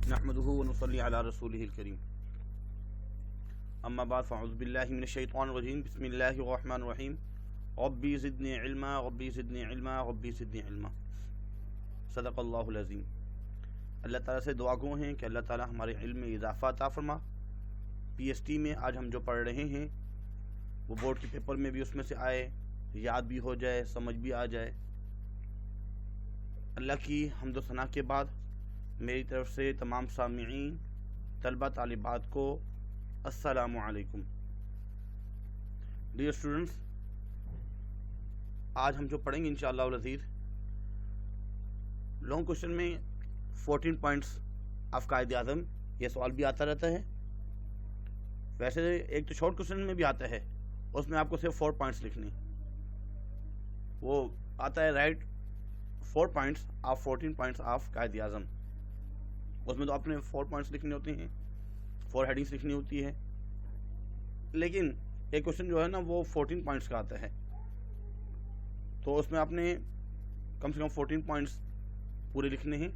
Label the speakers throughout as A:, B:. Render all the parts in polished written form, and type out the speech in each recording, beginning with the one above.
A: نحمده ونصلي على رسوله الكريم اما بعد فاعوذ بالله من الشیطان الرجیم بسم اللہ الرحمن الرحیم ربی زدنی علما ربی زدنی علما ربی زدنی علما صدق اللہ العظیم۔ اللہ تعالیٰ سے دعا گو ہیں کہ اللہ تعالیٰ ہمارے علم میں اضافہ عطا فرما۔ پی ایس ٹی میں آج ہم جو پڑھ رہے ہیں وہ بورڈ کے پیپر میں بھی اس میں سے آئے، یاد بھی ہو جائے، سمجھ بھی آ جائے۔ اللہ کی حمد و ثنا کے بعد میری طرف سے تمام سامعین، طلبہ طالبات کو السلام علیکم۔ ڈیئر اسٹوڈنٹس، آج ہم جو پڑھیں گے انشاءاللہ العزیز لانگ کوشچن میں 14 پوائنٹس آف قائد اعظم، یہ سوال بھی آتا رہتا ہے۔ ویسے ایک تو شارٹ کوشچن میں بھی آتا ہے، اس میں آپ کو صرف 4 پوائنٹس لکھنے، وہ آتا ہے right 4 points of 14 points of Quaid Azam. اس میں تو آپ نے 4 پوائنٹس لکھنے ہوتے ہیں، 4 ہیڈنگس لکھنی ہوتی ہے، لیکن ایک کوشچن جو ہے نا وہ 14 پوائنٹس کا آتا ہے، تو اس میں آپ نے کم سے کم 14 پوائنٹس پورے لکھنے ہیں۔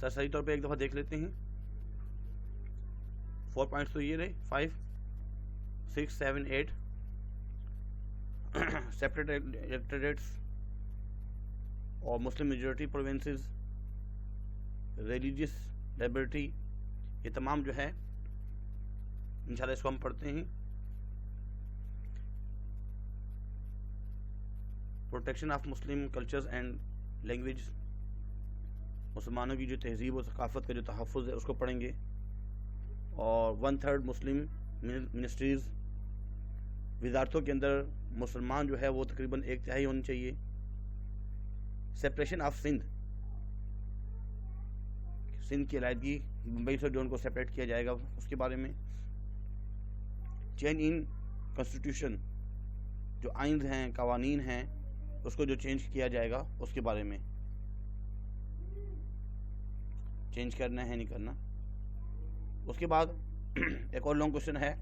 A: صحیح طور پہ ایک دفعہ دیکھ لیتے ہیں۔ 4 پوائنٹس تو یہ رہے 5 6 7 8 سیپریٹ الیکٹوریٹس اور مسلم میجورٹی پروونسز، ریلیجیس لبرٹی، یہ تمام جو ہے انشاءاللہ اس کو ہم پڑھتے ہیں۔ Protection of Muslim cultures and language, مسلمانوں کی جو تہذیب و ثقافت کا جو تحفظ ہے اس کو پڑھیں گے۔ اور 1/3 مسلم منسٹریز، وزارتوں کے اندر مسلمان جو ہے وہ تقریباً 1/3 ہونی چاہیے۔ سیپریشن آف سندھ کی علیحدگی، ممبئی سے جو ان کو سیپریٹ کیا جائے گا اس کے بارے میں۔ چینج ان کانسٹیٹیوشن، جو آئین ہیں، قوانین ہیں، اس کو جو چینج کیا جائے گا اس کے بارے میں، چینج کرنا ہے نہیں کرنا۔ اس کے بعد ایک اور لانگ کوشچن ہے،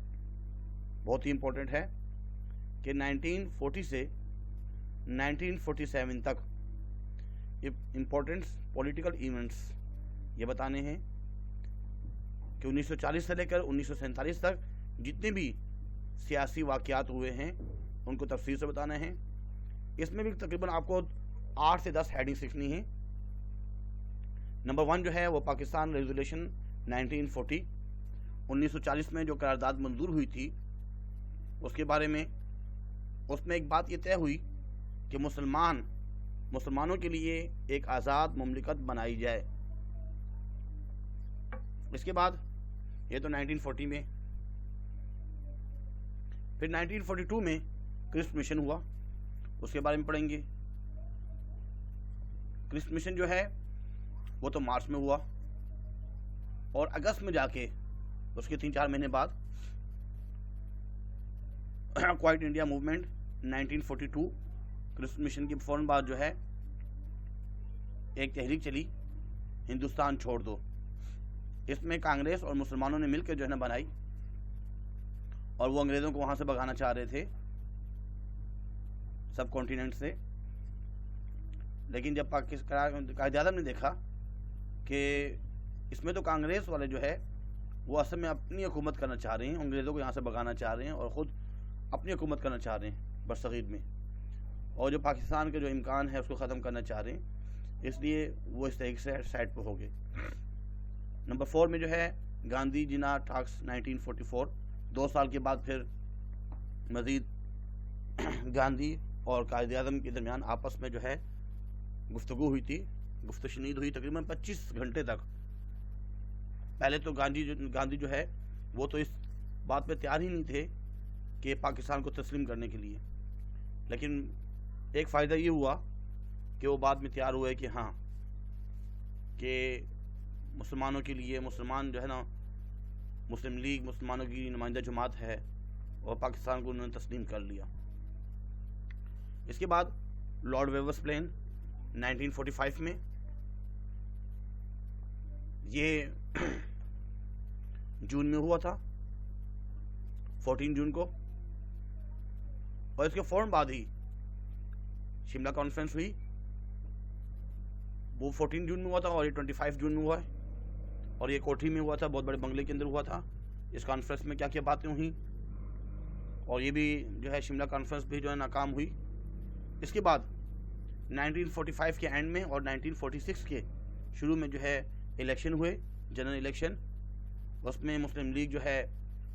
A: بہت ہی امپورٹنٹ ہے، کہ 1940 سے 1947 تک امپورٹنٹ پولیٹیکل ایونٹس یہ بتانے ہیں کہ 1940 سے لے کر 1947 تک جتنے بھی سیاسی واقعات ہوئے ہیں ان کو تفصیل سے بتانا ہے۔ اس میں بھی تقریباً آپ کو 8 سے 10 ہیڈنگس لکھنی ہیں۔ نمبر 1 جو ہے وہ پاکستان ریزولوشن 1940، 1940 میں جو قرارداد منظور ہوئی تھی اس کے بارے میں۔ اس میں ایک بات یہ طے ہوئی کہ مسلمانوں کے لیے ایک آزاد مملکت بنائی جائے۔ اس کے بعد یہ تو 1940 میں، پھر 1942 میں کرسپ مشن ہوا، اس کے بارے میں پڑھیں گے۔ کرسپ مشن جو ہے وہ تو مارچ میں ہوا، اور اگست میں جا کے اس کے 3-4 مہینے بعد quite India movement 1942، crisp mission کے فوراً بعد جو ہے ایک تحریک چلی، ہندوستان چھوڑ دو۔ اس میں کانگریس اور مسلمانوں نے مل کے جو ہے نا بنائی، اور وہ انگریزوں کو وہاں سے بھگانا چاہ رہے تھے سب کانٹیننٹ سے۔ لیکن جب قائد اعظم نے دیکھا کہ اس میں تو کانگریس والے جو ہے وہ اصل میں اپنی حکومت کرنا چاہ رہے ہیں، انگریزوں کو یہاں سے بھگانا چاہ رہے ہیں اور خود اپنی حکومت کرنا چاہ رہے ہیں برصغیر میں، اور جو پاکستان کے جو امکان ہے اس کو ختم کرنا چاہ رہے ہیں، اس لیے وہ اس طریقے سے سائڈ پہ ہو گئے۔ نمبر 4 میں جو ہے گاندھی جنا ٹاکس 1944، 2 سال کے بعد پھر مزید گاندھی اور قائد اعظم کے درمیان آپس میں جو ہے گفتگو ہوئی تھی، گفت و شنید ہوئی تقریباً 25 گھنٹے تک۔ پہلے تو گاندھی جو ہے وہ تو اس بات پہ تیار ہی نہیں تھے کہ پاکستان کو تسلیم کرنے کے لیے، لیکن ایک فائدہ یہ ہوا کہ وہ بعد میں تیار ہوئے کہ ہاں، کہ مسلمانوں کے لیے، مسلمان جو ہے نا، مسلم لیگ مسلمانوں کی نمائندہ جماعت ہے، اور پاکستان کو انہوں نے تسلیم کر لیا۔ اس کے بعد لارڈ ویورس پلین 1945 میں، یہ جون میں ہوا تھا، 14 جون کو، اور اس کے فوراً بعد ہی شملہ کانفرنس ہوئی وہ 14 جون میں ہوا تھا اور یہ 25 جون میں ہوا ہے، اور یہ کوٹھی میں ہوا تھا، بہت بڑے بنگلے کے اندر ہوا تھا۔ اس کانفرنس میں کیا کیا باتیں ہوئیں، اور یہ بھی جو ہے شملہ کانفرنس بھی جو ہے ناکام ہوئی۔ اس کے بعد 1945 کے اینڈ میں اور 1946 کے شروع میں جو ہے الیکشن ہوئے، جنرل الیکشن۔ اس میں مسلم لیگ جو ہے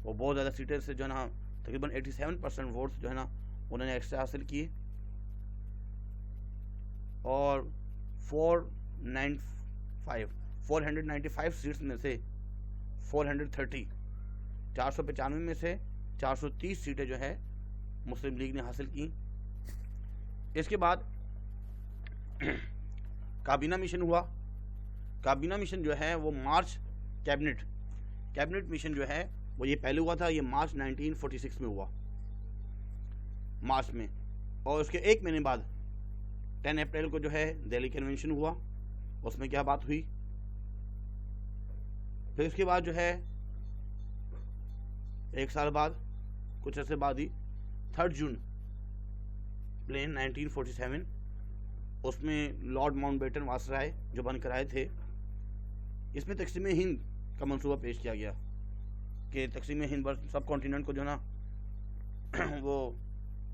A: وہ بہت زیادہ سیٹیں سے جو ہے نا تقریباً 87% ووٹس جو ہے نا انہوں نے ایکسٹرا حاصل کیے، اور 495 سیٹس میں سے 495 میں سے 430 سیٹیں جو ہے مسلم لیگ نے حاصل کی۔ اس کے بعد کابینہ مشن ہوا۔ کابینہ مشن جو ہے وہ مارچ کیبنٹ مشن جو ہے وہ یہ پہلے ہوا تھا، یہ مارچ 1946 میں ہوا، مارچ میں، اور اس کے ایک مہینے بعد 10 اپریل کو جو ہے دہلی کنونشن ہوا۔ اس میں کیا بات ہوئی، پھر اس کے بعد جو ہے ایک سال بعد کچھ عرصے بعد ہی 3 جون پلین 1947 اس میں لارڈ ماؤنٹ بیٹن واسرائے جو بن کر آئے تھے، اس میں تقسیم ہند کا منصوبہ پیش کیا گیا کہ تقسیم ہند پر سب کانٹیننٹ کو جو نا وہ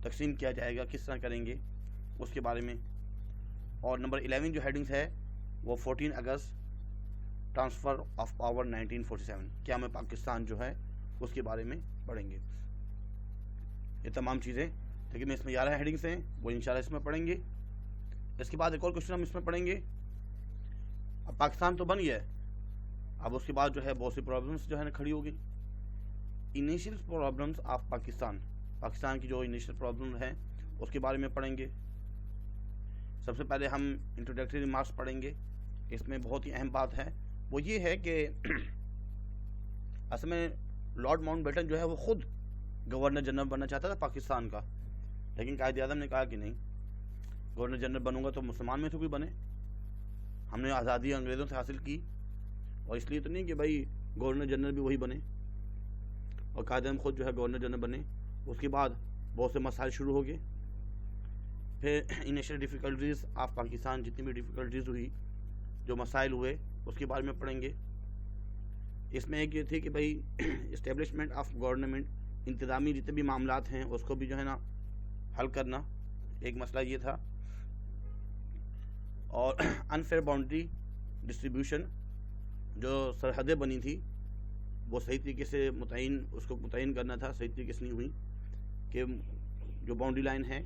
A: تقسیم کیا جائے گا، کس طرح کریں گے اس کے بارے میں۔ اور نمبر 11 جو ہیڈنگز ہے وہ 14 اگست ٹرانسفر آف پاور 1947 کیا میں پاکستان جو ہے اس کے بارے میں پڑھیں گے۔ یہ تمام چیزیں لیکن اس میں 11 ہیڈنگز ہیں، وہ انشاءاللہ اس میں پڑھیں گے۔ اس کے بعد ایک اور کوشچن ہم اس میں پڑھیں گے۔ اب پاکستان تو بن گیا ہے، اب اس کے بعد جو ہے بہت سی پرابلمس جو ہے نا کھڑی ہو گئی۔ انیشیل پرابلمس آف پاکستان کی جو انیشیل پرابلم ہیں اس کے بارے میں پڑھیں گے۔ سب سے پہلے ہم انٹروڈکٹری ریمارکس پڑھیں گے۔ اس میں بہت ہی اہم بات ہے، وہ یہ ہے کہ اصل میں لارڈ ماؤنٹ بیٹن جو ہے وہ خود گورنر جنرل بننا چاہتا تھا پاکستان کا، لیکن قائد اعظم نے کہا کہ نہیں، گورنر جنرل بنوں گا تو مسلمان میں سے کوئی بنے، ہم نے آزادی انگریزوں سے حاصل کی، اور اس لیے تو نہیں کہ بھائی گورنر جنرل بھی وہی بنے، اور قائد اعظم خود جو ہے گورنر جنرل بنے۔ اس کے بعد بہت سے مسائل شروع ہو گئے، پھر انیشیل ڈیفیکلٹیز آف پاکستان، جتنی بھی ڈیفیکلٹیز ہوئی، جو مسائل ہوئے اس کے بارے میں پڑھیں گے۔ اس میں ایک یہ تھی کہ بھائی اسٹیبلشمنٹ آف گورنمنٹ، انتظامی جتنے بھی معاملات ہیں اس کو بھی جو ہے نا حل کرنا، ایک مسئلہ یہ تھا۔ اور انفیئر باؤنڈری ڈسٹریبیوشن، جو سرحدیں بنی تھی وہ صحیح طریقے سے اس کو متعین کرنا تھا، صحیح طریقے سے نہیں ہوئی، کہ جو باؤنڈری لائن ہے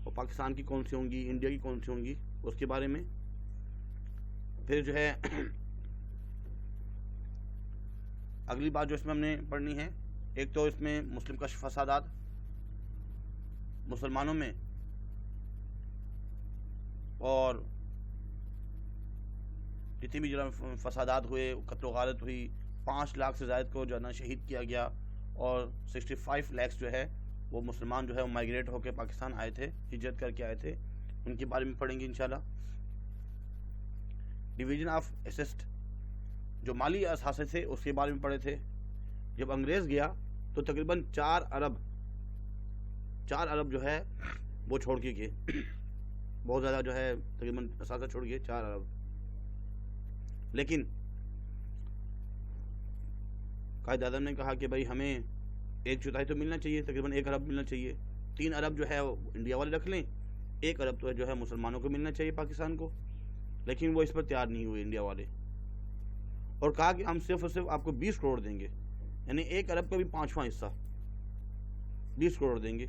A: وہ پاکستان کی کون سی ہوں گی، انڈیا کی کون سی ہوں گی، اس کے بارے میں۔ پھر جو ہے اگلی بات جو اس میں ہم نے پڑھنی ہے، ایک تو اس میں مسلم کش فسادات، مسلمانوں میں اور جتنی بھی جو فسادات ہوئے، قتل و غارت ہوئی، 5 لاکھ سے زائد کو جو ہے نا شہید کیا گیا، اور 65 لاکھ جو ہے وہ مسلمان جو ہے وہ مائیگریٹ ہو کے پاکستان آئے تھے، ہجرت کر کے آئے تھے، ان کے بارے میں پڑھیں گے انشاءاللہ۔ ڈویژن آف اسسٹ، جو مالی اثاثے تھے اس کے بارے میں پڑھے تھے۔ جب انگریز گیا تو تقریباً 4 ارب جو ہے وہ چھوڑ کے گئے، بہت زیادہ جو ہے تقریباً اثاثہ چھوڑ گئے، 4 ارب۔ لیکن قائد اعظم نے کہا کہ بھائی ہمیں 1/4 تو ملنا چاہیے، تقریباً 1 ارب ملنا چاہیے، 3 ارب جو ہے وہ انڈیا والے رکھ لیں، 1 ارب تو جو ہے مسلمانوں کو ملنا چاہیے پاکستان کو، لیکن وہ اس پر تیار نہیں ہوئے انڈیا والے، اور کہا کہ ہم صرف اور صرف آپ کو 20 کروڑ دیں گے، یعنی 1 ارب کا بھی 5واں حصہ 20 کروڑ دیں گے۔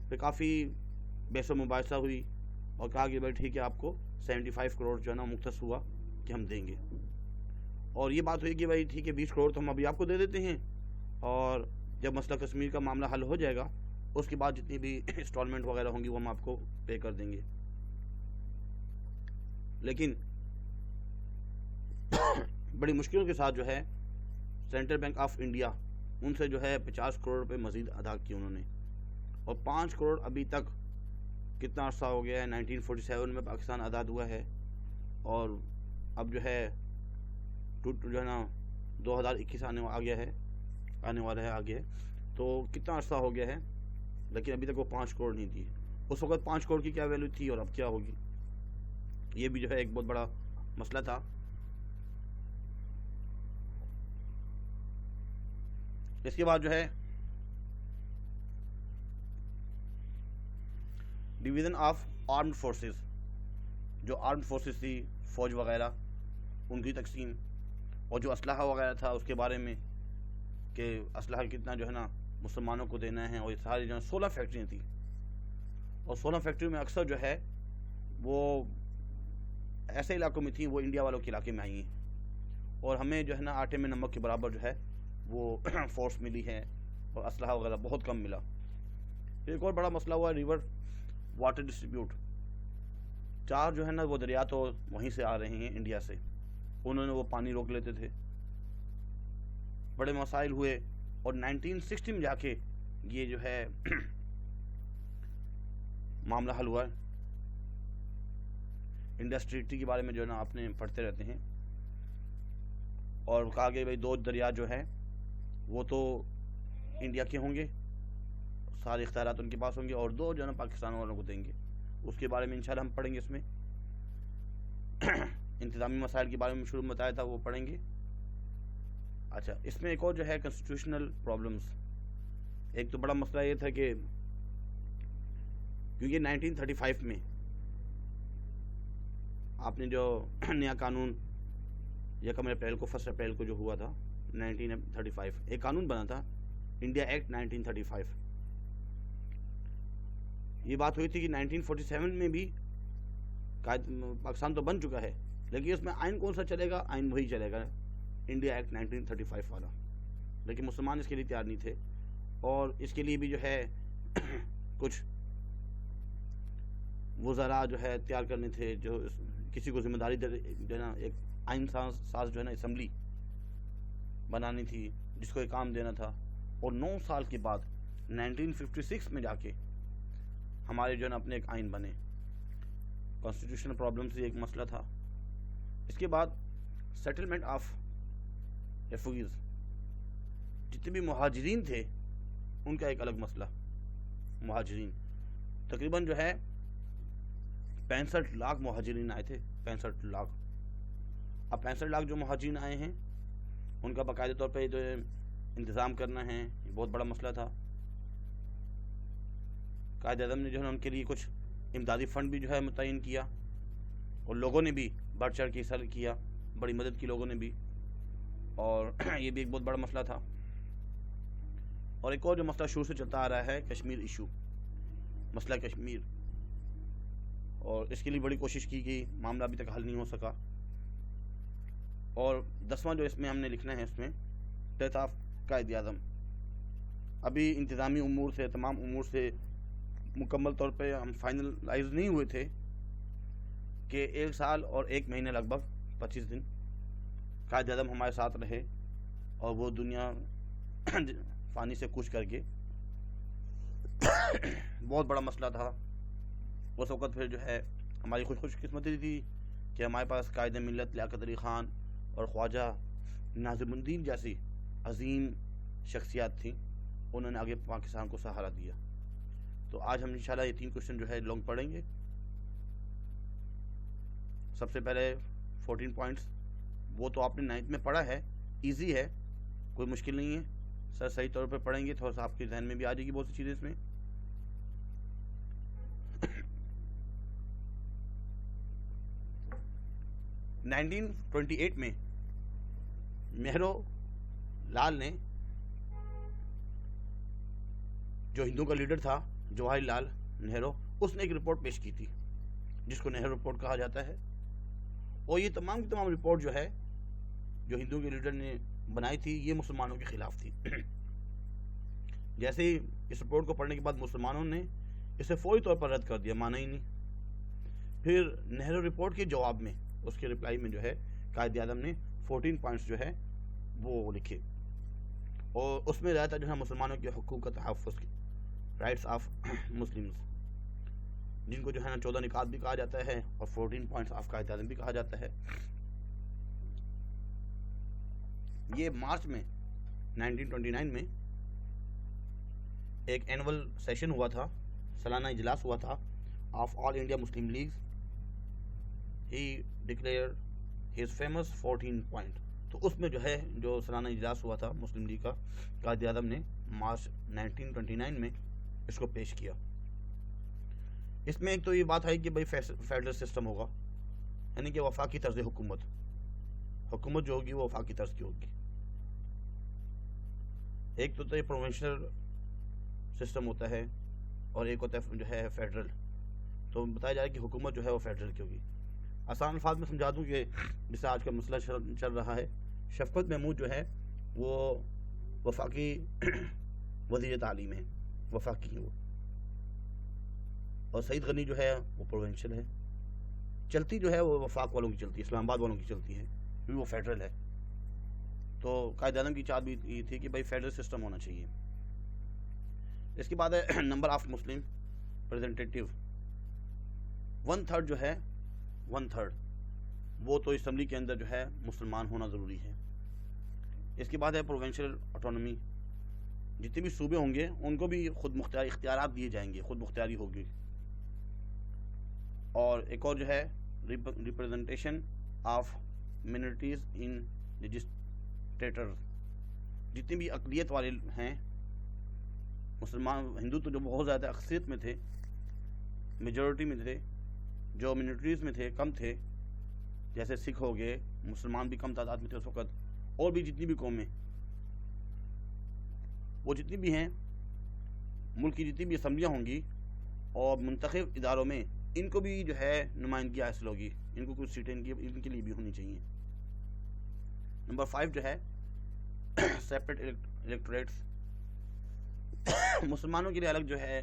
A: پھر کافی بحث و مباحثہ ہوئی اور کہا کہ بھائی ٹھیک ہے، آپ کو 75 کروڑ جو ہے نا مختص ہوا کہ ہم دیں گے، اور یہ بات ہوئی کہ بھائی ٹھیک ہے 20 کروڑ تو ہم ابھی آپ کو دے دیتے ہیں، اور جب مسئلہ کشمیر کا معاملہ حل ہو جائے گا اس کے بعد جتنی بھی انسٹالمنٹ وغیرہ ہوں گی وہ ہم آپ کو پے کر دیں گے۔ لیکن بڑی مشکلوں کے ساتھ جو ہے سینٹرل بینک آف انڈیا ان سے جو ہے 50 کروڑ روپے مزید ادا کیے انہوں نے، اور 5 کروڑ ابھی تک کتنا عرصہ ہو گیا ہے، 1947 میں پاکستان آزاد ہوا ہے، اور اب جو ہے نا 2021 آنے والا ہے آگے، تو کتنا عرصہ ہو گیا ہے، لیکن ابھی تک وہ 5 کروڑ نہیں دی۔ اس وقت 5 کروڑ کی کیا ویلیو تھی اور اب کیا ہوگی، یہ بھی جو ہے ایک بہت بڑا مسئلہ تھا. اس کے بعد جو ہے ڈویژن آف آرمڈ فورسز، جو آرمڈ فورسز تھی، فوج وغیرہ، ان کی تقسیم، اور جو اسلحہ وغیرہ تھا اس کے بارے میں کہ اسلحہ کتنا جو ہے نا مسلمانوں کو دینا ہے. اور یہ ساری جو 16 فیکٹریاں تھیں، اور 16 فیکٹریوں میں اکثر جو ہے وہ ایسے علاقوں میں تھیں، وہ انڈیا والوں کے علاقے میں آئی ہیں، اور ہمیں جو ہے نا آٹے میں نمک کے برابر جو ہے وہ فورس ملی ہے، اور اسلحہ وغیرہ بہت کم ملا. ایک اور بڑا مسئلہ ہوا ریور واٹر ڈسٹریبیوٹ. 4 جو ہے نا وہ دریا تو وہیں سے آ رہے ہیں انڈیا سے، انہوں نے وہ پانی روک لیتے تھے، بڑے مسائل ہوئے. اور 1960 میں جا کے یہ جو ہے معاملہ حل ہوا ہے. انڈس ٹریٹی کے بارے میں جو ہے نا آپ نے پڑھتے رہتے ہیں، اور کہا کہ بھائی 2 دریا جو ہیں وہ تو انڈیا کے ہوں گے، سارے اختیارات ان کے پاس ہوں گے، اور 2 جو ہے نا پاکستان والوں کو دیں گے. اس کے بارے میں انشاءاللہ ہم پڑھیں گے. اس میں انتظامی مسائل کے بارے میں شروع میں بتایا تھا، وہ پڑھیں گے. اچھا، اس میں ایک اور جو ہے کنسٹیٹیوشنل پرابلمز. ایک تو بڑا مسئلہ یہ تھا کہ کیونکہ 1935 میں آپ نے جو نیا قانون 1 اپریل کو 1 اپریل کو جو ہوا تھا 1935، ایک قانون بنا تھا انڈیا ایکٹ 1935. یہ بات ہوئی تھی کہ 1947 میں بھی پاکستان تو بن چکا ہے، لیکن اس میں آئین کون سا چلے گا؟ آئین وہی چلے گا انڈیا ایکٹ 1935 والا. لیکن مسلمان اس کے لیے تیار نہیں تھے، اور اس کے لیے بھی جو ہے کچھ وزراء جو ہے تیار کرنے تھے، جو کسی کو ذمہ داری جو ہے نا ایک آئین ساز جو ہے نا اسمبلی بنانی تھی، جس کو ایک کام دینا تھا. اور 9 سال کے بعد 1956 میں جا کے ہمارے جو ہے نا اپنے ایک آئین بنے. کانسٹیٹیوشنل پرابلم سے ایک مسئلہ تھا. اس کے بعد سیٹلمنٹ آف ریفیوجیز، جتنے بھی مہاجرین تھے ان کا ایک الگ مسئلہ. مہاجرین تقریباً جو ہے 65 لاکھ مہاجرین آئے تھے. 65 لاکھ. اب 65 لاکھ جو مہاجرین آئے ہیں ان کا باقاعدہ طور پہ جو انتظام کرنا ہے، یہ بہت بڑا مسئلہ تھا. قائد اعظم نے جو ہے نا ان کے لیے کچھ امدادی فنڈ بھی جو ہے متعین کیا، اور لوگوں نے بھی بڑھ چڑھ کے حصہ کیا، بڑی مدد کی لوگوں نے بھی، اور یہ بھی ایک بہت بڑا مسئلہ تھا. اور ایک اور جو مسئلہ شروع سے چلتا آ رہا ہے کشمیر ایشو، مسئلہ کشمیر، اور اس کے لیے بڑی کوشش کی گئی، معاملہ ابھی تک حل نہیں ہو سکا. اور 10واں جو اس میں ہم نے لکھنا ہے، اس میں ڈیتھ آف قائد اعظم. ابھی انتظامی امور سے، تمام امور سے مکمل طور پہ ہم فائنلائز نہیں ہوئے تھے کہ 1 سال اور 1 مہینے لگ بھگ 25 دن قائد اعظم ہمارے ساتھ رہے، اور وہ دنیا فانی سے کوچ کر کے. بہت بڑا مسئلہ تھا اس وقت. پھر جو ہے ہماری خوش قسمتی تھی کہ ہمارے پاس قائد ملت لیاقت علی خان اور خواجہ ناظم الدین جیسی عظیم شخصیات تھیں، انہوں نے آگے پاکستان کو سہارا دیا. تو آج ہم انشاءاللہ یہ 3 کوشچن جو ہے لانگ پڑھیں گے. سب سے پہلے 14 پوائنٹس، وہ تو آپ نے 9th میں پڑھا ہے، ایزی ہے، کوئی مشکل نہیں ہے. سر صحیح طور پہ پڑھیں گے، تھوڑا سا آپ کے ذہن میں بھی آ جائے گی بہت سی چیزیں اس میں. نائنٹین 28 میں نہرو لال نے، جو ہندوؤں کا لیڈر تھا جواہر لال نہرو، اس نے ایک رپورٹ پیش کی تھی جس کو نہرو رپورٹ کہا جاتا ہے. اور یہ تمام کی تمام رپورٹ جو ہے جو ہندوؤں کے لیڈر نے بنائی تھی، یہ مسلمانوں کے خلاف تھی. جیسے ہی اس رپورٹ کو پڑھنے کے بعد مسلمانوں نے اسے فوری طور پر رد کر دیا، مانا ہی نہیں. پھر نہرو رپورٹ کے جواب میں، اس کے رپلائی میں جو ہے قائد اعظم نے 14 پوائنٹس جو ہے وہ لکھے، اور اس میں رہتا جو ہے مسلمانوں کے حقوق کا تحفظ کی، رائٹس آف مسلمز، جن کو جو ہے نا 14 نکات بھی کہا جاتا ہے، اور 14 پوائنٹس آف قائد اعظم بھی کہا جاتا ہے. یہ مارچ میں 1929 میں ایک اینول سیشن ہوا تھا، سالانہ اجلاس ہوا تھا of all India Muslim leagues. He declare his famous 14 point. تو اس میں جو ہے جو سالانہ اجلاس ہوا تھا مسلم لیگ کا، قائد اعظم نے مارچ 1929 میں اس کو پیش کیا. اس میں ایک تو یہ بات ہے کہ بھائی فیڈرل سسٹم ہوگا، یعنی کہ وفاقی طرز حکومت جو ہوگی وہ وفاقی طرز کی ہوگی. ایک تو یہ پروونشنل سسٹم ہوتا ہے اور ایک ہوتا ہے جو ہے فیڈرل. تو بتایا جائے کہ حکومت جو ہے وہ فیڈرل کی ہوگی. آسان الفاظ میں سمجھا دوں کہ جیسے آج کا مسئلہ چل رہا ہے، شفقت محمود جو ہے وہ وفاقی وزیر تعلیم ہے، وفاقی ہے وہ، اور سعید غنی جو ہے وہ پروونشل ہے. چلتی جو ہے وہ وفاق والوں کی چلتی ہے، اسلام آباد والوں کی چلتی ہے، کیونکہ وہ فیڈرل ہے. تو قائد اعظم کی چاہت بھی یہ تھی کہ بھائی فیڈرل سسٹم ہونا چاہیے. اس کے بعد ہے نمبر آف مسلم ریپرزنٹیٹیو. 1/3 جو ہے 1/3 وہ تو اسمبلی کے اندر جو ہے مسلمان ہونا ضروری ہے. اس کے بعد ہے پروونشل آٹونومی. جتنے بھی صوبے ہوں گے ان کو بھی خود مختاری اختیارات دیے جائیں گے، خود مختاری ہوگی. اور ایک اور جو ہے representation of minorities in legislator. جتنے بھی اقلیت والے ہیں مسلمان، ہندو تو جو بہت زیادہ اکثریت میں تھے، میجورٹی میں تھے، جو منورٹیز میں تھے کم تھے، جیسے سکھ ہو گئے، مسلمان بھی کم تعداد میں تھے اس وقت، اور بھی جتنی بھی قومیں، وہ جتنی بھی ہیں ملک کی جتنی بھی اسمبلیاں ہوں گی اور منتخب اداروں میں ان کو بھی جو ہے نمائندگی حاصل ہوگی. ان کو کچھ سیٹیں ان کے لیے بھی ہونی چاہیے. نمبر 5 جو ہے سیپریٹ الیکٹوریٹس. مسلمانوں کے لیے الگ جو ہے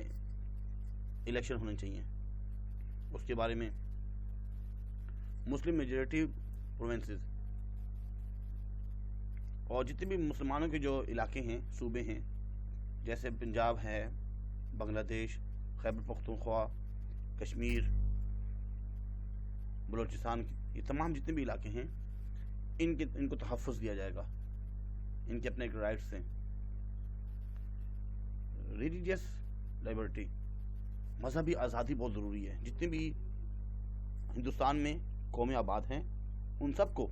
A: الیکشن ہونے چاہیے. اس کے بارے میں مسلم میجورٹی پروونسز اور جتنے بھی مسلمانوں کے جو علاقے ہیں، صوبے ہیں، جیسے پنجاب ہے، بنگلہ دیش، خیبر پختونخوا، کشمیر، بلوچستان، یہ تمام جتنے بھی علاقے ہیں ان کو تحفظ دیا جائے گا. ان کے اپنے رائٹس ہیں. ریلیجیس لائبرٹی، مذہبی آزادی بہت ضروری ہے. جتنے بھی ہندوستان میں قومیں آباد ہیں ان سب کو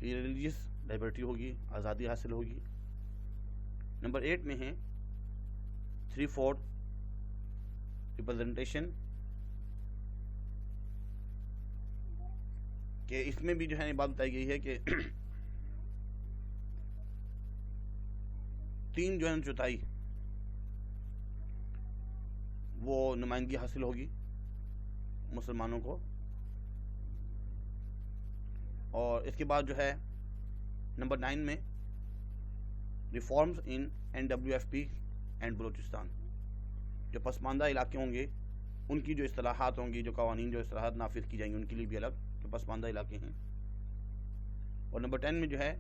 A: یہ ریلیجیس لائبرٹی ہوگی، آزادی حاصل ہوگی. نمبر 8 میں ہے 3/4 ریپرزنٹیشن، کہ اس میں بھی جو ہے بات بتائی گئی ہے کہ 3/4 وہ نمائندگی حاصل ہوگی مسلمانوں کو. اور اس کے بعد جو ہے نمبر 9 میں reforms in NWFP and Balochistan. جو پسماندہ علاقے ہوں گے ان کی جو اصطلاحات ہوں گی، جو قوانین، جو اصطلاحات نافذ کی جائیں گی ان کے لیے بھی الگ، جو پسماندہ علاقے ہیں. اور نمبر 10 میں جو ہے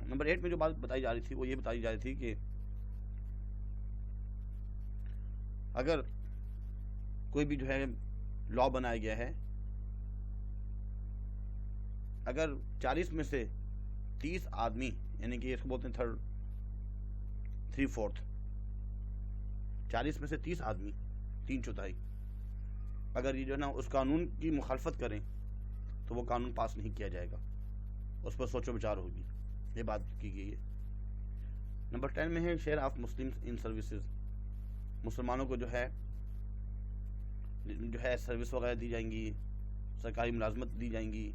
A: نمبر 8 میں جو بات بتائی جا رہی تھی وہ یہ بتائی جا رہی تھی کہ اگر کوئی بھی جو ہے لا بنایا گیا ہے، اگر 40 میں سے 30 آدمی، یعنی کہ اس کو بولتے ہیں 3/4، 40 میں سے 30 آدمی، 3/4 اگر یہ جو ہے نا اس قانون کی مخالفت کریں تو وہ قانون پاس نہیں کیا جائے گا، اس پر سوچ و بچار ہوگی. یہ بات کی گئی ہے. نمبر 10 میں ہے share of Muslim in services. مسلمانوں کو جو ہے سروس وغیرہ دی جائیں گی، سرکاری ملازمت دی جائیں گی،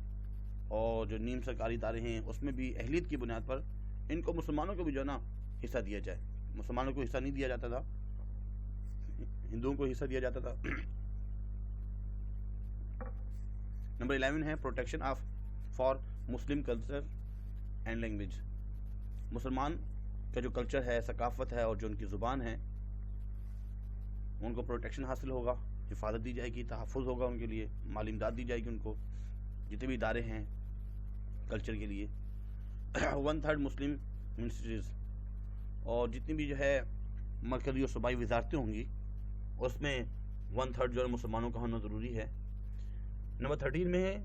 A: اور جو نیم سرکاری ادارے ہیں اس میں بھی اہلیت کی بنیاد پر ان کو مسلمانوں کو بھی جو ہے نا حصہ دیا جائے. مسلمانوں کو حصہ نہیں دیا جاتا تھا، ہندوؤں کو حصہ دیا جاتا تھا. نمبر 11 ہے protection of for Muslim culture and language. مسلمان کا جو کلچر ہے، ثقافت ہے اور جو ان کی زبان ہے ان کو پروٹیکشن حاصل ہوگا، حفاظت دی جائے گی، تحفظ ہوگا ان کے لیے، مالی امداد دی جائے گی ان کو، جتنے بھی ادارے ہیں کلچر کے لیے. 1/3 مسلم یونیورسٹیز، اور جتنی بھی جو ہے مرکزی اور صوبائی وزارتیں ہوں گی اس میں 1/3 جو ہے مسلمانوں کا ہونا ضروری ہے. نمبر 13 میں ہے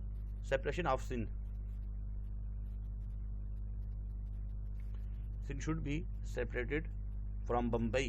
A: separation of Sindh. Sindh should be separated from Bombay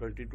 A: 22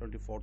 A: 24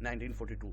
A: 1942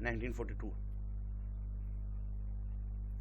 A: 1942।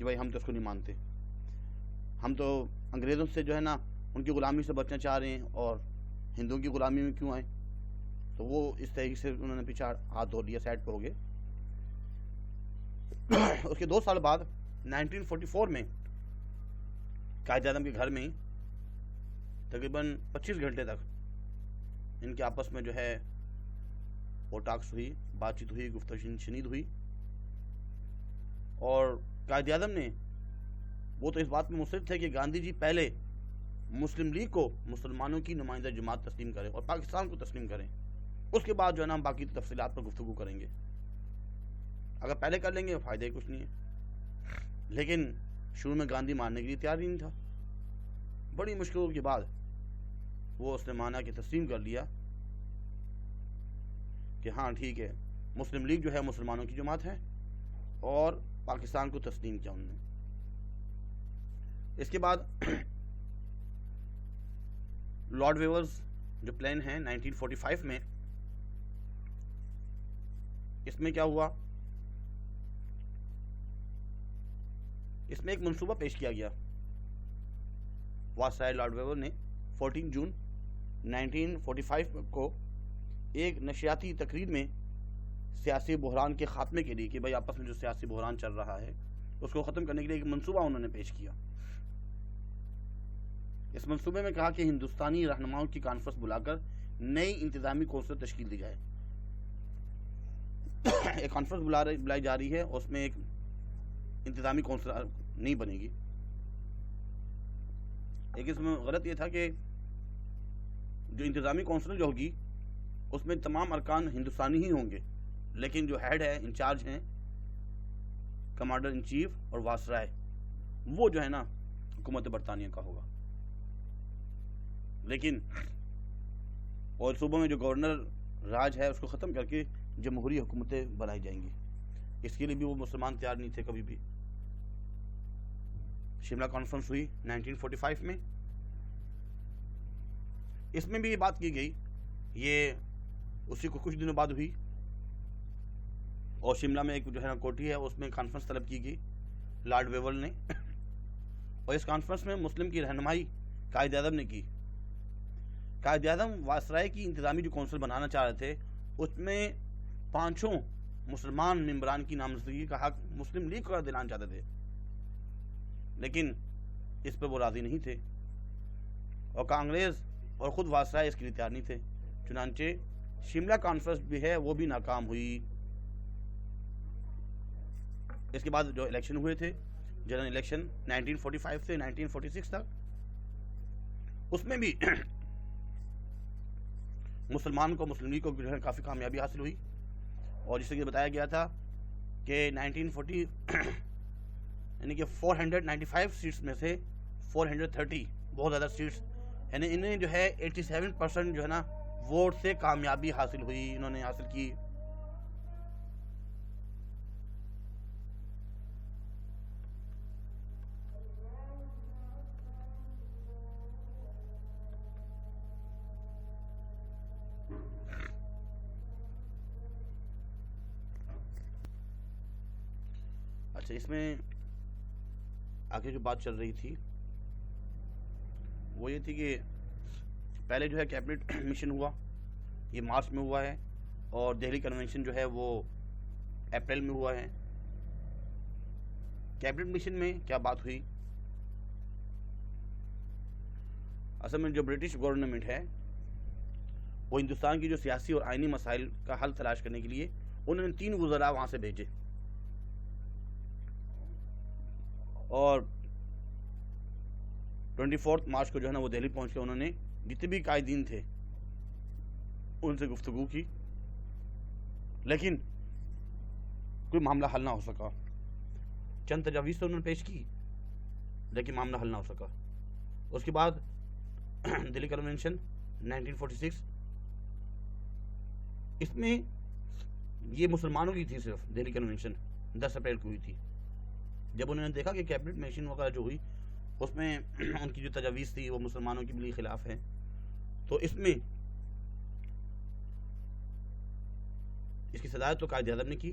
A: کہ بھائی ہم تو اس کو نہیں مانتے، ہم تو انگریزوں سے جو ہے نا ان کی غلامی سے بچنا چاہ رہے ہیں اور ہندوؤں کی غلامی میں کیوں آئیں. تو وہ اس طریقے سے انہوں نے پیچھے ہاتھ دھو لیا، سائڈ پہ ہو گئے. اس کے 2 سال بعد 1944 میں قائد اعظم کے گھر میں ہی تقریباً 25 گھنٹے تک ان کے آپس میں جو ہے وہ ٹاکس ہوئی، بات چیت ہوئی، گفتگو شنید ہوئی. اور قائد اعظم نے وہ تو اس بات میں مصر تھے کہ گاندھی جی پہلے مسلم لیگ کو مسلمانوں کی نمائندہ جماعت تسلیم کریں اور پاکستان کو تسلیم کریں، اس کے بعد جو ہے نا ہم باقی تفصیلات پر گفتگو کریں گے. اگر پہلے کر لیں گے فائدہ ہی کچھ نہیں ہے. لیکن شروع میں گاندھی ماننے کے لیے تیار ہی نہیں تھا. بڑی مشکلوں کے بعد وہ اس نے مانا کہ تسلیم کر لیا کہ ہاں ٹھیک ہے، مسلم لیگ جو ہے مسلمانوں کی جماعت ہے، اور پاکستان کو تسلیم کیا انہوں نے. اس کے بعد لارڈ ویورز جو پلان ہے 1945 میں، اس میں کیا ہوا، اس میں ایک منصوبہ پیش کیا گیا. وائسرائے لارڈ ویور نے 14 جون 1945 کو ایک نشریاتی تقریر میں سیاسی بحران کے خاتمے کے لیے کہ بھائی آپس میں جو سیاسی بحران چل رہا ہے اس کو ختم کرنے کے لیے ایک منصوبہ انہوں نے پیش کیا. اس منصوبے میں کہا کہ ہندوستانی رہنماؤں کی کانفرنس بلا کر نئی انتظامی کونسل تشکیل دی جائے. ایک کانفرنس بلائی جا رہی ہے، اس میں ایک انتظامی کونسل نہیں بنے گی. ایک اس میں غلط یہ تھا کہ جو انتظامی کونسل جو ہوگی اس میں تمام ارکان ہندوستانی ہی ہوں گے، لیکن جو ہیڈ ہے، انچارج ہیں، کمانڈر ان چیف اور وائسرائے، وہ جو ہے نا حکومت برطانیہ کا ہوگا. لیکن اور صوبوں میں جو گورنر راج ہے اس کو ختم کر کے جمہوری حکومتیں بنائی جائیں گی. اس کے لیے بھی وہ مسلمان تیار نہیں تھے کبھی بھی. شملہ کانفرنس ہوئی 1945 میں، اس میں بھی یہ بات کی گئی، یہ اسی کو کچھ دنوں بعد ہوئی. اور شملہ میں ایک جو ہے نا کوٹھی ہے، اس میں کانفرنس طلب کی گئی لارڈ ویور نے. اور اس کانفرنس میں مسلم کی رہنمائی قائد اعظم نے کی. قائد اعظم وائسرائے کی انتظامی جو کونسل بنانا چاہ رہے تھے، اس میں 5 مسلمان ممبران کی نامزدگی کا حق مسلم لیگ کو دلانا چاہتے تھے، لیکن اس پر وہ راضی نہیں تھے، اور کانگریس اور خود وائسرائے اس کے لیے تیار نہیں تھے. چنانچہ شملہ کانفرنس بھی ہے وہ بھی ناکام ہوئی. اس کے بعد جو الیکشن ہوئے تھے، جنرل الیکشن 1945 سے 1946 تک، اس میں بھی مسلمان کو، مسلم لیگ کو جو ہے کافی کامیابی حاصل ہوئی. اور جیسے کہ بتایا گیا تھا کہ 1940 یعنی کہ 495 سیٹس میں سے 430 بہت زیادہ سیٹس، یعنی انہیں جو ہے 87% جو ہے نا ووٹ سے کامیابی حاصل ہوئی، انہوں نے حاصل کی. اچھا، اس میں آگے جو بات چل رہی تھی وہ یہ تھی کہ پہلے جو ہے کیبنٹ مشن ہوا، یہ مارچ میں ہوا ہے، اور دہلی کنونشن جو ہے وہ اپریل میں ہوا ہے. کیبنٹ مشن میں کیا بات ہوئی؟ اصل میں جو برٹش گورنمنٹ ہے وہ ہندوستان کی جو سیاسی اور آئینی مسائل کا حل تلاش کرنے کے لیے انہوں نے 3 وزراء وہاں سے بھیجے، اور 24 مارچ کو جو ہے نا وہ دہلی پہنچ کے انہوں نے جتنے بھی قائدین تھے ان سے گفتگو کی، لیکن کوئی معاملہ حل نہ ہو سکا. چند تجاویز تو انہوں نے پیش کی لیکن معاملہ حل نہ ہو سکا. اس کے بعد دہلی کنونشن 1946، اس میں یہ مسلمانوں کی تھی صرف. دہلی کنونشن 10 اپریل کو ہوئی تھی. جب انہوں نے دیکھا کہ کیبنٹ مشن وغیرہ جو ہوئی اس میں ان کی جو تجاویز تھی وہ مسلمانوں کے بھی خلاف ہے، تو اس میں اس کی صدارت تو قائد اعظم نے کی،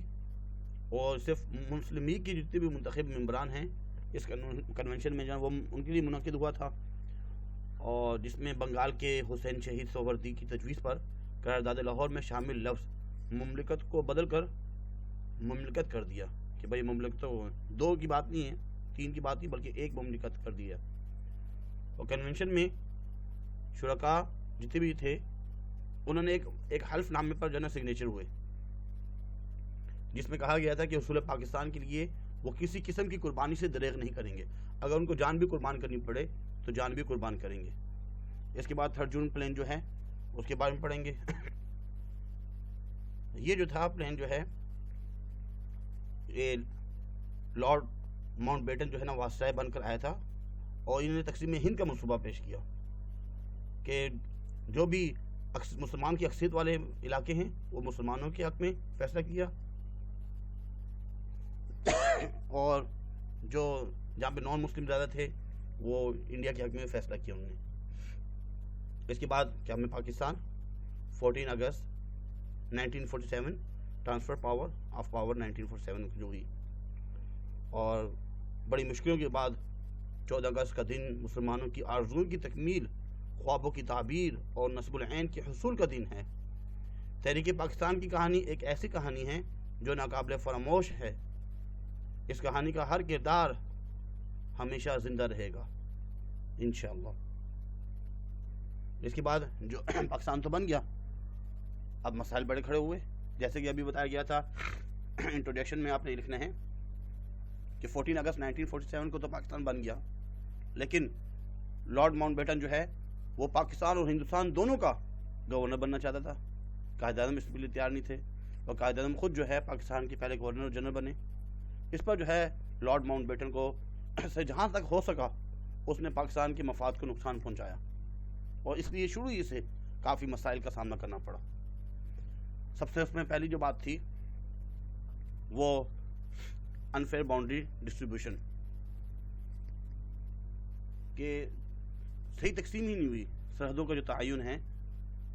A: اور صرف مسلم لیگ کی جتنے بھی منتخب ممبران ہیں اس کنونشن میں جو ہے وہ ان کے لیے منعقد ہوا تھا، اور جس میں بنگال کے حسین شہید سہروردی کی تجویز پر قرارداد لاہور میں شامل لفظ مملکت کو بدل کر مملکت کر دیا کہ بھائی مملکت تو دو کی بات نہیں ہے، تین کی بات نہیں بلکہ ایک مملکت کر دیا۔ اور کنونشن میں شرکاء جتنے بھی تھے انہوں نے ایک حلف نامے پر جو ہے سگنیچر ہوئے، جس میں کہا گیا تھا کہ حصول پاکستان کے لیے وہ کسی قسم کی قربانی سے دریغ نہیں کریں گے، اگر ان کو جان بھی قربان کرنی پڑے تو جان بھی قربان کریں گے۔ اس کے بعد 3 جون پلان جو ہے اس کے بارے میں پڑھیں گے۔ یہ جو تھا پلان جو ہے یہ لارڈ ماؤنٹ بیٹن جو ہے نا واسطہ بن کر آیا تھا، اور انہوں نے تقسیم ہند کا منصوبہ پیش کیا کہ جو بھی مسلمان کی اکثریت والے علاقے ہیں وہ مسلمانوں کے حق میں فیصلہ کیا، اور جو جہاں پہ نان مسلم زیادہ تھے وہ انڈیا کے حق میں فیصلہ کیا انہوں نے۔ اس کے بعد قیام پاکستان 14 اگست 1947 ٹرانسفر آف پاور 1947 جو ہوئی، اور بڑی مشکلوں کے بعد 14 اگست کا دن مسلمانوں کی آرزوؤں کی تکمیل، خوابوں کی تعبیر اور نصب العین کے حصول کا دن ہے۔ تحریک پاکستان کی کہانی ایک ایسی کہانی ہے جو ناقابل فراموش ہے، اس کہانی کا ہر کردار ہمیشہ زندہ رہے گا انشاءاللہ۔ اس کے بعد جو پاکستان تو بن گیا، اب مسائل بڑے کھڑے ہوئے، جیسے کہ ابھی بتایا گیا تھا انٹروڈکشن میں آپ نے لکھنا ہے کہ 14 اگست 1947 کو تو پاکستان بن گیا، لیکن لارڈ ماؤنٹ بیٹن جو ہے وہ پاکستان اور ہندوستان دونوں کا گورنر بننا چاہتا تھا۔ قائد اعظم اس کے لیے تیار نہیں تھے، اور قائد اعظم خود جو ہے پاکستان کے پہلے گورنر جنرل بنے۔ اس پر جو ہے لارڈ ماؤنٹ بیٹن کو سے جہاں تک ہو سکا اس نے پاکستان کے مفاد کو نقصان پہنچایا، اور اس لیے شروع ہی سے کافی مسائل کا سامنا کرنا پڑا۔ سب سے اس میں پہلی جو بات تھی وہ انفیئر باؤنڈری ڈسٹریبیوشن، کہ صحیح تقسیم ہی نہیں ہوئی۔ سرحدوں کا جو تعین ہے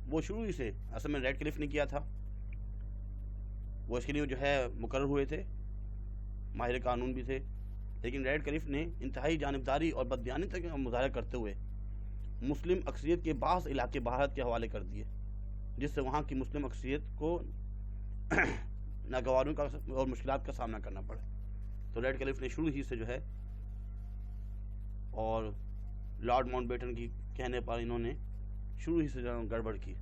A: وہ شروع ہی سے اصل میں ریڈ کلف نے کیا تھا، وہ اس کے لیے جو ہے مقرر ہوئے تھے، ماہر قانون بھی تھے، لیکن ریڈ کلف نے انتہائی جانبداری اور بددیانتی کا مظاہرہ کرتے ہوئے مسلم اکثریت کے بعض علاقے بھارت کے حوالے کر دیے، جس سے وہاں کی مسلم اکثریت کو ناگواروں کا اور مشکلات کا سامنا کرنا پڑا۔ تو ریڈ کلف نے شروع ہی سے جو ہے، اور لارڈ ماؤنٹ بیٹن کی کہنے پر انہوں نے شروع ہی سے گڑبڑ کی۔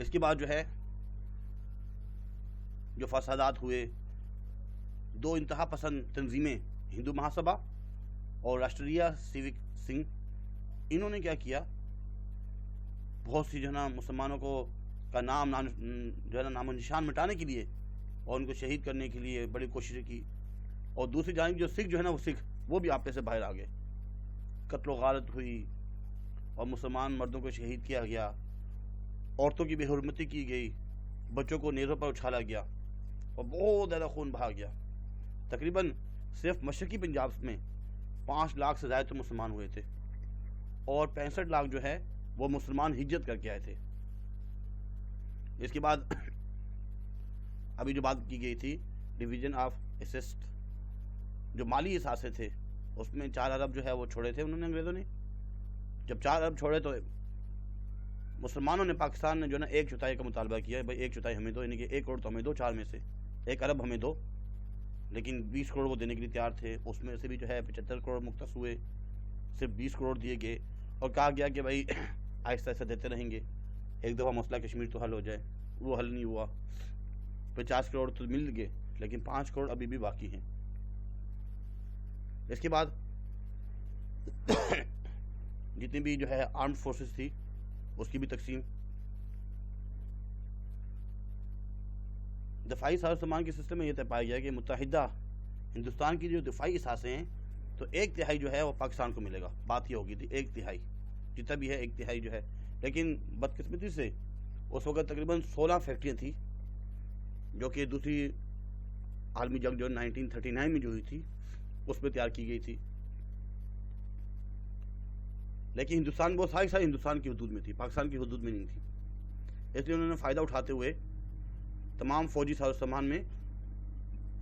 A: اس کے بعد جو ہے جو فسادات ہوئے، 2 انتہا پسند تنظیمیں ہندو مہاسبھا اور راشٹریہ سیوک سنگھ، انہوں نے کیا کیا، بہت سی جو ہے نا مسلمانوں کو کا نام جو ہے نا نام و نشان مٹانے کے لیے اور ان کو شہید کرنے کے لیے بڑی کوششیں کی، اور دوسری جانب جو سکھ جو ہے نا وہ بھی آپے سے باہر آ گئے، قتل و غارت ہوئی اور مسلمان مردوں کو شہید کیا گیا، عورتوں کی بے حرمتی کی گئی، بچوں کو نیزوں پر اچھالا گیا، اور بہت زیادہ خون بہا گیا۔ تقریباً صرف مشرقی پنجاب میں 5 لاکھ سے زائد تو مسلمان ہوئے تھے، اور 65 لاکھ جو ہے وہ مسلمان ہجرت کر کے آئے تھے۔ اس کے بعد ابھی جو بات کی گئی تھی ڈویژن آف اسسٹ، جو مالی اثاثے تھے اس میں 4 ارب جو ہے وہ چھوڑے تھے انہوں نے، انگریزوں نے۔ جب 4 ارب چھوڑے تو مسلمانوں نے، پاکستان نے جو ہے نا 1/4 کا مطالبہ کیا، بھائی 1/4 ہمیں دو، یعنی کہ 1 کروڑ تو ہمیں دو، 4 میں سے 1 ارب ہمیں دو، لیکن 20 کروڑ وہ دینے کے لیے تیار تھے۔ اس میں سے بھی جو ہے 75 کروڑ مختص ہوئے، صرف 20 کروڑ دیے گئے، اور کہا گیا کہ بھائی آہستہ آہستہ دیتے رہیں گے، ایک دفعہ مسئلہ کشمیر تو حل ہو جائے۔ وہ حل نہیں ہوا، 50 کروڑ تو مل گئے، لیکن 5 کروڑ ابھی بھی باقی ہیں۔ اس کے بعد جتنی بھی جو ہے آرمڈ فورسز تھی اس کی بھی تقسیم۔ دفاعی ساز و سامان کے سسٹم میں یہ طے پایا گیا کہ متحدہ ہندوستان کی جو دفاعی اثاثے ہیں تو 1/3 جو ہے وہ پاکستان کو ملے گا۔ بات یہ ہوگی تھی 1/3 جتنا بھی ہے 1/3 جو ہے، لیکن بدقسمتی سے اس وقت تقریباً 16 فیکٹریاں تھیں جو کہ دوسری عالمی جنگ جو 1939 میں جو ہوئی تھی اس میں تیار کی گئی تھی، لیکن ہندوستان وہ ساری ہندوستان کی حدود میں تھی، پاکستان کی حدود میں نہیں تھی۔ اس لیے انہوں نے فائدہ اٹھاتے ہوئے تمام فوجی ساز و سامان میں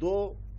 A: 2